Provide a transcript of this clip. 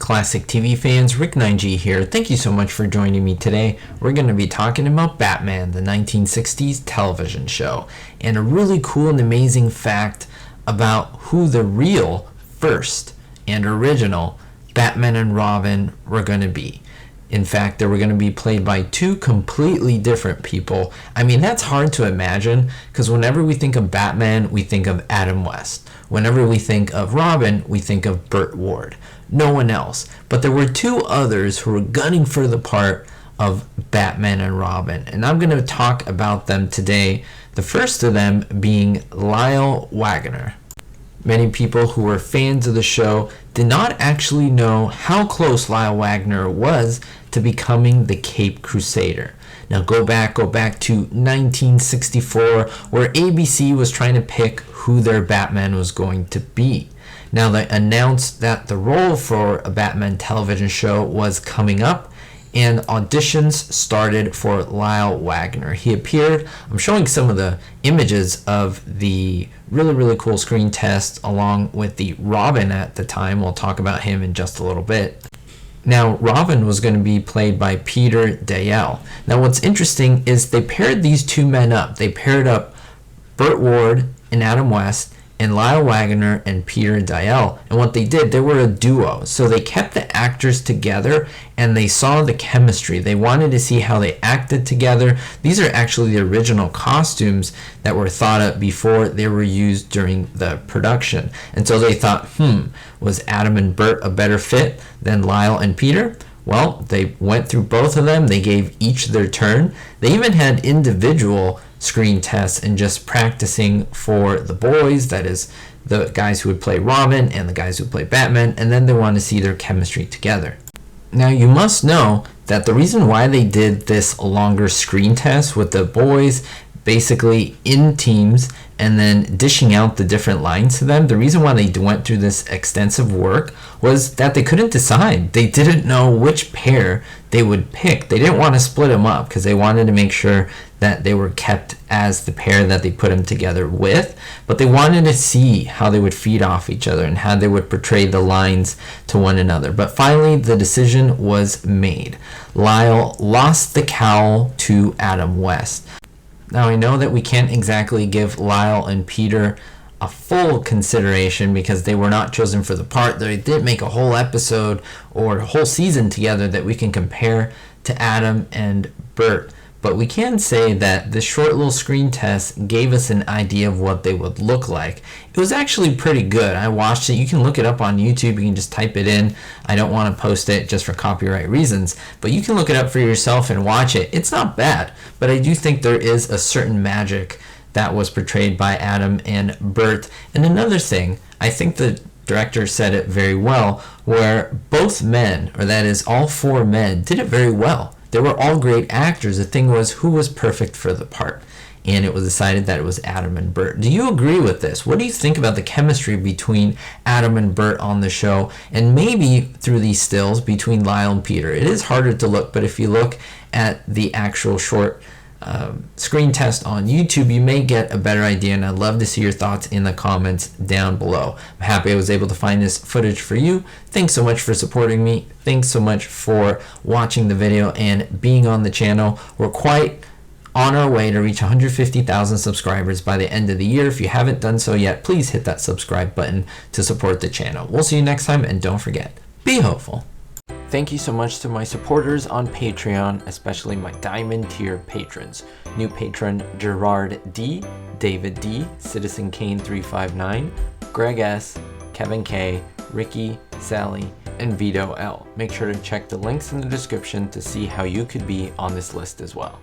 Classic TV fans, Rick9G here. Thank you so much for joining me today. We're going to be talking about Batman, the 1960s television show, and a really cool and amazing fact about who the real first and original Batman and Robin were going to be. In fact, they were going to be played by two completely different people. I mean, that's hard to imagine because whenever we think of Batman, we think of Adam West. Whenever we think of Robin, we think of Burt Ward. No one else. But there were two others who were gunning for the part of Batman and Robin. And I'm going to talk about them today. The first of them being Lyle Waggoner. Many people who were fans of the show did not actually know how close Lyle Waggoner was to becoming the Caped Crusader. Now go back to 1964, where ABC was trying to pick who their Batman was going to be. Now they announced that the role for a Batman television show was coming up, and auditions started for Lyle Waggoner. He appeared. I'm showing some of the images of the really cool screen test along with the Robin at the time. We'll talk about him in just a little bit. Now, Robin was going to be played by Peter Dale. Now, what's interesting is they paired these two men up. They paired up Burt Ward and Adam West and Lyle Waggoner and Peter Dale. And what they did, they were a duo. So they kept the actors together and they saw the chemistry. They wanted to see how they acted together. These are actually the original costumes that were thought up before they were used during the production. And so they thought, was Adam and Burt a better fit than Lyle and Peter? Well, they went through both of them. They gave each their turn. They even had individual screen tests and just practicing for the boys, that is the guys who would play Robin and the guys who would play Batman, and then they want to see their chemistry together. Now you must know that the reason why they did this longer screen test with the boys basically in teams and then dishing out the different lines to them, the reason why they went through this extensive work was that they couldn't decide. They didn't know which pair they would pick. They didn't want to split them up because they wanted to make sure that they were kept as the pair that they put them together with, but they wanted to see how they would feed off each other and how they would portray the lines to one another. But finally, the decision was made. Lyle lost the cowl to Adam West. Now, I know that we can't exactly give Lyle and Peter a full consideration because they were not chosen for the part. They did make a whole episode or a whole season together that we can compare to Adam and Burt. But we can say that this short little screen test gave us an idea of what they would look like. It was actually pretty good. I watched it. You can look it up on YouTube. You can just type it in. I don't want to post it just for copyright reasons, but you can look it up for yourself and watch it. It's not bad, but I do think there is a certain magic that was portrayed by Adam and Burt. And another thing, I think the director said it very well, where both men, or that is all four men, did it very well. They were all great actors. The thing was, who was perfect for the part? And it was decided that it was Adam and Burt. Do you agree with this? What do you think about the chemistry between Adam and Burt on the show? And maybe through these stills between Lyle and Peter. It is harder to look, but if you look at the actual short screen test on YouTube, you may get a better idea, and I'd love to see your thoughts in the comments down below. I'm happy I was able to find this footage for you. Thanks so much for supporting me. Thanks so much for watching the video and being on the channel. We're quite on our way to reach 150,000 subscribers by the end of the year. If you haven't done so yet, please hit that subscribe button to support the channel. We'll see you next time, and don't forget, be hopeful. Thank you so much to my supporters on Patreon, especially my Diamond tier patrons. New patron Gerard D, David D, Citizen Kane 359, Greg S, Kevin K, Ricky, Sally, and Vito L. Make sure to check the links in the description to see how you could be on this list as well.